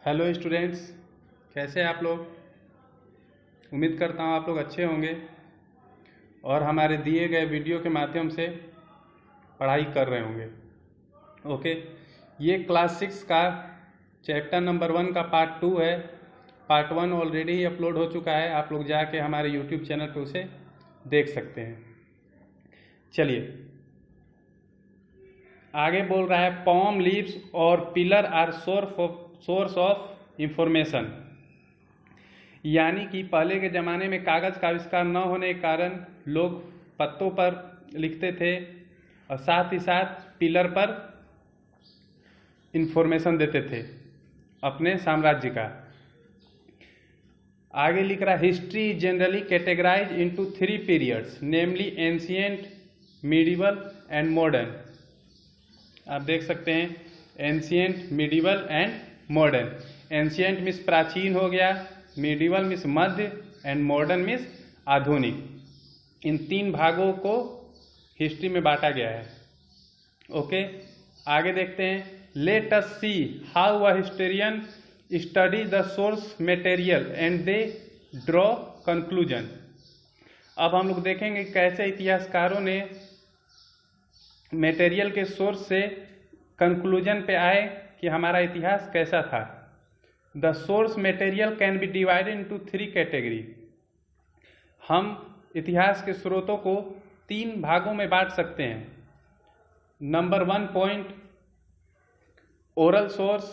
Hello students, कैसे हैं आप लोग। उम्मीद करता हूँ आप लोग अच्छे होंगे और हमारे दिए गए वीडियो के माध्यम से पढ़ाई कर रहे होंगे। ओके, ये क्लास 6 का चैप्टर नंबर 1 का पार्ट 2 है। पार्ट 1 ऑलरेडी ही अपलोड हो चुका है, आप लोग जाके हमारे यूट्यूब चैनल पर उसे देख सकते हैं। चलिए आगे बोल रहा है, पॉम लीव्स और pillar are source of information. यानी कि पहले के ज़माने में कागज़ का आविष्कार न होने के कारण लोग पत्तों पर लिखते थे और साथ ही साथ पिलर पर इंफॉर्मेशन देते थे अपने साम्राज्य का। आगे लिख रहा है, history generally categorise into 3 periods namely ancient, medieval and modern. आप देख सकते हैं ancient, medieval and modern. Ancient means प्राचीन हो गया, मिडिवल मीन्स मध्य एंड मॉडर्न मीन्स आधुनिक। इन 3 भागों को हिस्ट्री में बांटा गया है। ओके, आगे देखते हैं, let us see how a historian study the source material and they draw conclusion. अब हम लोग देखेंगे कैसे इतिहासकारों ने मटेरियल के सोर्स से कंक्लूजन पे आए कि हमारा इतिहास कैसा था। The source material can be divided into 3 category. हम इतिहास के स्रोतों को 3 भागों में बांट सकते हैं। Number 1 point, oral source,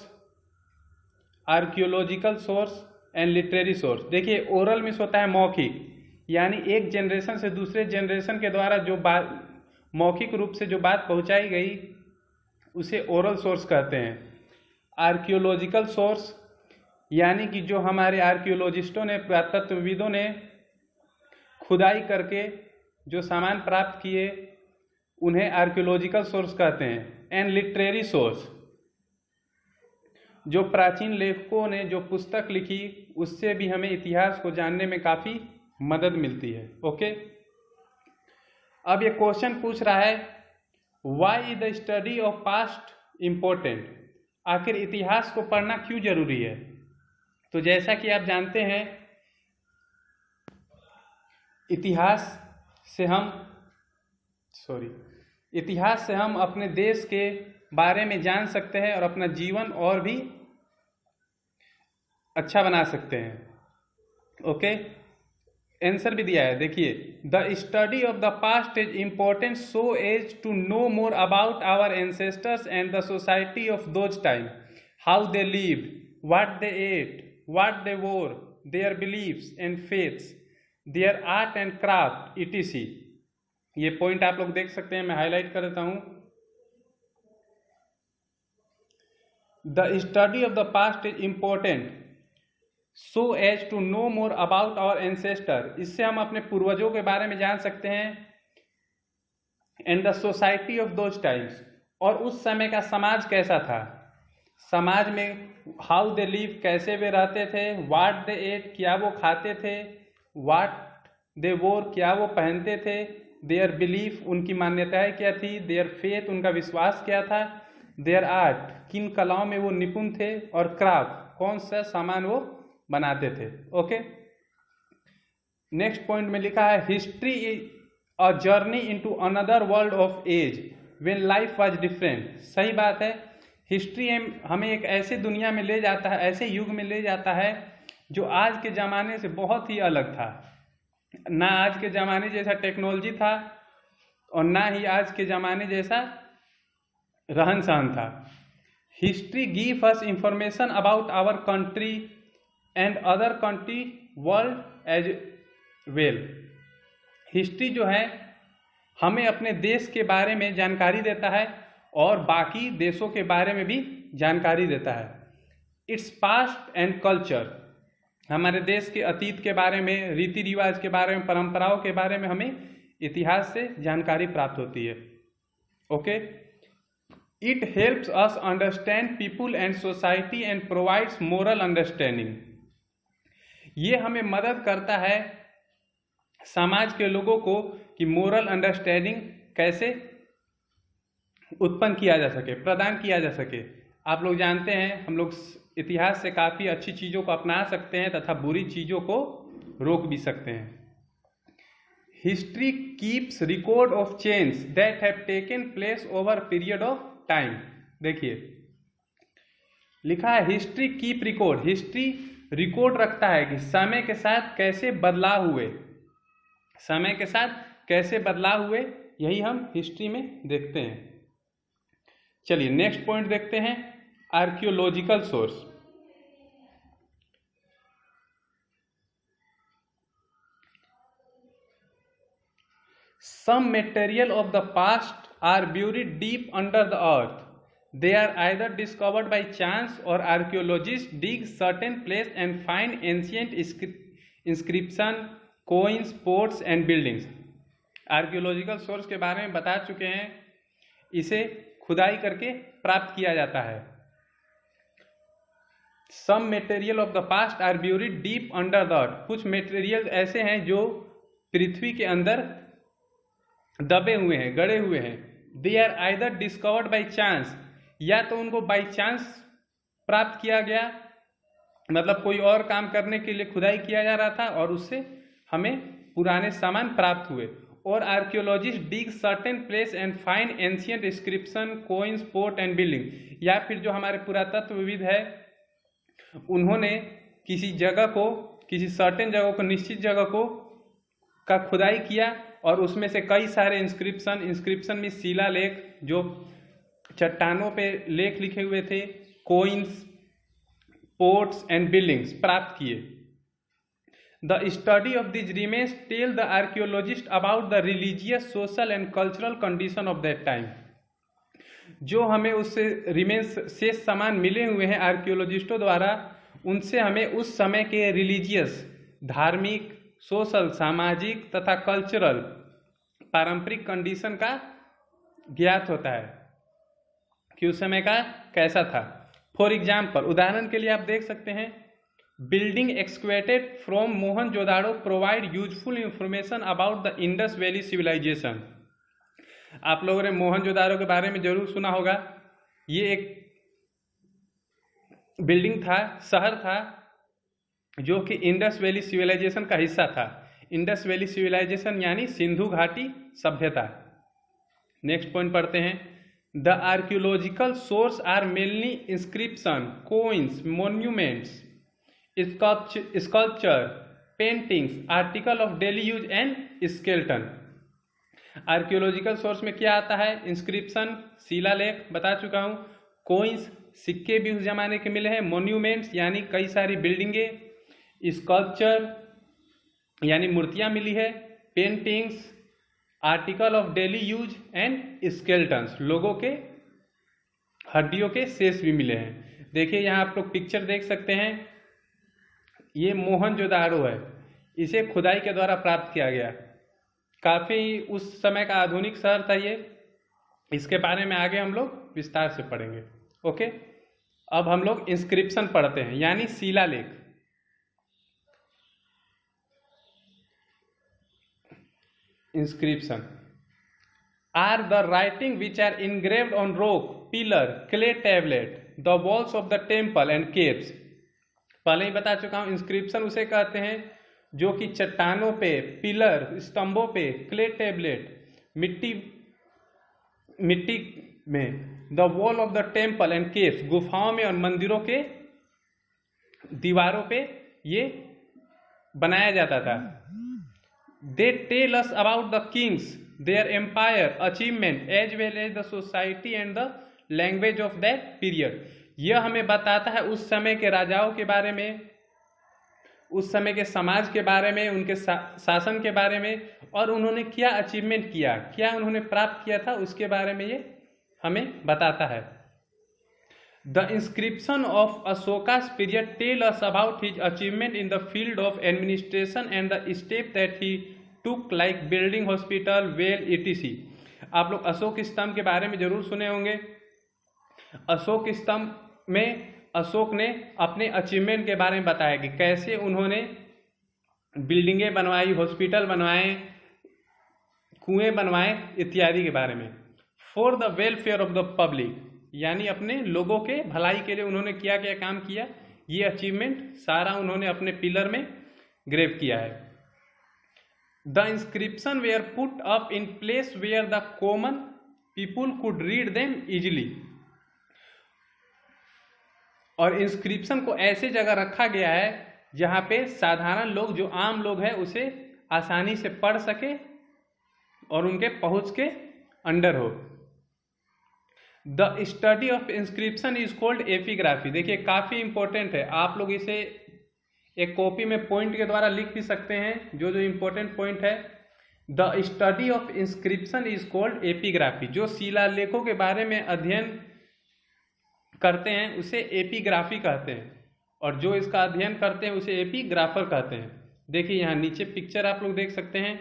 archaeological source and literary source. देखिए, ओरल मीन्स होता है मौखिक, यानी एक जनरेशन से दूसरे जनरेशन के द्वारा जो बात मौखिक रूप से जो बात पहुंचाई गई उसे ओरल सोर्स कहते हैं। आर्कियोलॉजिकल सोर्स यानी कि जो हमारे आर्कियोलॉजिस्टों ने, पुरातत्वविदों ने खुदाई करके जो सामान प्राप्त किए उन्हें आर्कियोलॉजिकल सोर्स कहते हैं। एंड लिटरेरी सोर्स, जो प्राचीन लेखकों ने जो पुस्तक लिखी उससे भी हमें इतिहास को जानने में काफ़ी मदद मिलती है। ओके, अब ये क्वेश्चन पूछ रहा है, why is the study of past important. आखिर इतिहास को पढ़ना क्यों जरूरी है। तो जैसा कि आप जानते हैं, इतिहास से हम अपने देश के बारे में जान सकते हैं और अपना जीवन और भी अच्छा बना सकते हैं। ओके, आंसर भी दिया है, देखिए, the study of the past is important so as to know more about our ancestors and the society of those time, how they lived, what they ate, what they wore, their beliefs and faiths, their art and craft etc। ये point आप लोग देख सकते हैं, मैं highlight कर देता हूं। The study of the past is important so as to know more about our ancestor. इससे हम अपने पूर्वजों के बारे में जान सकते हैं। And the society of those times, और उस समय का समाज कैसा था। समाज में हाउ दे लिव, कैसे वे रहते थे। व्हाट दे एट, क्या वो खाते थे। व्हाट दे वोर, क्या वो पहनते थे। देयर बिलीफ, उनकी मान्यताएं क्या थी। देयर फेथ, उनका विश्वास क्या था। देयर आर्ट, किन कलाओं में वो निपुण थे। और क्राफ्ट, कौन सा सामान वो बनाते थे। ओके, नेक्स्ट पॉइंट में लिखा है, history is a journey into another world of age when life was different. सही बात है, हिस्ट्री हमें एक ऐसे दुनिया में ले जाता है, ऐसे युग में ले जाता है जो आज के ज़माने से बहुत ही अलग था। ना आज के ज़माने जैसा टेक्नोलॉजी था और ना ही आज के ज़माने जैसा रहन सहन था। History give us information about our country and other country world as well. History जो है हमें अपने देश के बारे में जानकारी देता है और बाकी देशों के बारे में भी जानकारी देता है। इट्स पास्ट एंड कल्चर, हमारे देश के अतीत के बारे में, रीति रिवाज के बारे में, परंपराओं के बारे में हमें इतिहास से जानकारी प्राप्त होती है। Okay, it helps us understand people and society and provides moral understanding. ये हमें मदद करता है समाज के लोगों को कि मोरल अंडरस्टैंडिंग कैसे उत्पन्न किया जा सके, प्रदान किया जा सके। आप लोग जानते हैं, हम लोग इतिहास से काफ़ी अच्छी चीज़ों को अपना सकते हैं तथा बुरी चीज़ों को रोक भी सकते हैं। History keeps record of change that have taken place over period of time. देखिए लिखा है history keep record, history record रखता है कि समय के साथ कैसे बदलाव हुए, समय के साथ कैसे बदलाव हुए, यही हम हिस्ट्री में देखते हैं। चलिए नेक्स्ट पॉइंट देखते हैं, archaeological source. Some material of the past are buried deep under the earth. They are either discovered by chance or archaeologists dig certain place and find ancient inscription, coins, pots and buildings. Archaeological source के बारे में बता चुके हैं, इसे खुदाई करके प्राप्त किया जाता है। Some material of the past are buried deep under the earth. कुछ मटेरियल ऐसे हैं जो पृथ्वी के अंदर दबे हुए हैं, गड़े हुए हैं। They are either discovered by chance, या तो उनको बाई चांस प्राप्त किया गया, मतलब कोई और काम करने के लिए खुदाई किया जा रहा था और उससे हमें पुराने सामान प्राप्त हुए। और archaeologist dig certain place and find ancient inscription, coins, port and building, या फिर जो हमारे पुरातत्वविद है उन्होंने किसी जगह को, किसी सर्टेन जगह को, निश्चित जगह को का खुदाई किया और उसमें से कई सारे इंस्क्रिप्शन में शिलालेख, जो चट्टानों पे लेख लिखे हुए थे, कोइंस, पोर्ट्स एंड बिल्डिंग्स प्राप्त किए। The study of this remains tell the archaeologist about the religious, social and cultural condition of that time. जो हमें उससे रिमेन्स शेष सामान मिले हुए हैं आर्कियोलॉजिस्टों द्वारा, उनसे हमें उस समय के रिलीजियस, धार्मिक, सोशल, सामाजिक तथा कल्चरल, पारंपरिक कंडीशन का ज्ञात होता है कि उस समय का कैसा था। फॉर एग्जाम्पल, उदाहरण के लिए आप देख सकते हैं, building excavated from Mohenjodaro provide useful information about the Indus valley civilisation. आप लोगों ने मोहनजोदाड़ो के बारे में जरूर सुना होगा। ये एक बिल्डिंग था, शहर था, जो कि इंडस वैली सिविलाइजेशन का हिस्सा था। इंडस वैली सिविलाइजेशन यानी सिंधु घाटी सभ्यता। नेक्स्ट पॉइंट पढ़ते हैं, the archaeological source are mainly inscription, coins, monuments, sculpture, paintings, article of daily use and skeleton. Archaeological source में क्या आता है? इंस्क्रिप्शन, शिलालेख बता चुका हूँ, कोइंस, सिक्के भी उस जमाने के मिले हैं, मोन्यूमेंट्स यानी कई सारी बिल्डिंगें, स्कल्पचर यानी मूर्तियां मिली है, paintings, article of daily use and skeletons, लोगों के हड्डियों के शेष भी मिले हैं। देखिए यहाँ आप लोग पिक्चर देख सकते हैं, ये मोहनजोदाड़ो है, इसे खुदाई के द्वारा प्राप्त किया गया। काफ़ी उस समय का आधुनिक शहर था ये। इसके बारे में आगे हम लोग विस्तार से पढ़ेंगे। ओके, अब हम लोग इंस्क्रिप्शन पढ़ते हैं यानी शिलालेख। Inscription are the writing which are engraved on rock, pillar, clay tablet, the walls of the temple and caves. पहले ही बता चुका हूं, इंस्क्रिप्शन उसे कहते हैं जो कि चट्टानों पे, पिलर, स्तंभों पे, क्ले टैबलेट, मिट्टी में, the wall of the temple and caves, गुफाओं में और मंदिरों के दीवारों पे ये बनाया जाता था। They tell us about the kings, their empire, achievement as well as the society and the language of that period. यह हमें बताता है उस समय के राजाओं के बारे में, उस समय के समाज के बारे में, उनके शासन के बारे में, और उन्होंने क्या अचीवमेंट किया, क्या उन्होंने प्राप्त किया था, उसके बारे में ये हमें बताता है। The inscription of Ashoka's period tell us about his achievement in the field of administration and the step that he took like building hospital, well, etc। आप लोग अशोक स्तंभ के बारे में जरूर सुने होंगे। अशोक स्तंभ में अशोक ने अपने अचीवमेंट के बारे में बताया कि कैसे उन्होंने बिल्डिंगें बनवाई, हॉस्पिटल बनवाए, कुएं बनवाए इत्यादि के बारे में। For the welfare of the public, यानी अपने लोगों के भलाई के लिए उन्होंने क्या क्या काम किया, ये अचीवमेंट सारा उन्होंने अपने पिलर में ग्रेव किया है। The inscription were put up in place where the common people could read them easily, और इंस्क्रिप्शन को ऐसे जगह रखा गया है जहां पे साधारण लोग, जो आम लोग हैं, उसे आसानी से पढ़ सके और उनके पहुंच के अंडर हो। The study of inscription is called epigraphy. देखिए काफी इंपॉर्टेंट है, आप लोग इसे एक कॉपी में पॉइंट के द्वारा लिख भी सकते हैं, जो जो इंपॉर्टेंट पॉइंट है। The study of inscription is called epigraphy. जो शिलालेखों के बारे में अध्ययन करते हैं उसे एपिग्राफी कहते हैं, और जो इसका अध्ययन करते हैं उसे एपिग्राफर कहते हैं। देखिए यहाँ नीचे पिक्चर आप लोग देख सकते हैं,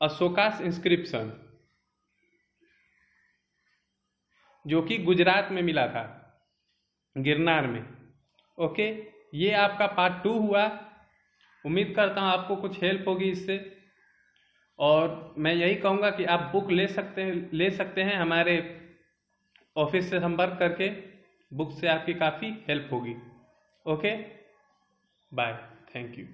अशोकास इंस्क्रिप्शन, जो कि गुजरात में मिला था, गिरनार में। ओके, ये आपका पार्ट 2 हुआ। उम्मीद करता हूँ आपको कुछ हेल्प होगी इससे, और मैं यही कहूँगा कि आप बुक ले सकते हैं हमारे ऑफिस से संपर्क करके। बुक से आपकी काफ़ी हेल्प होगी। Okay, bye, thank you.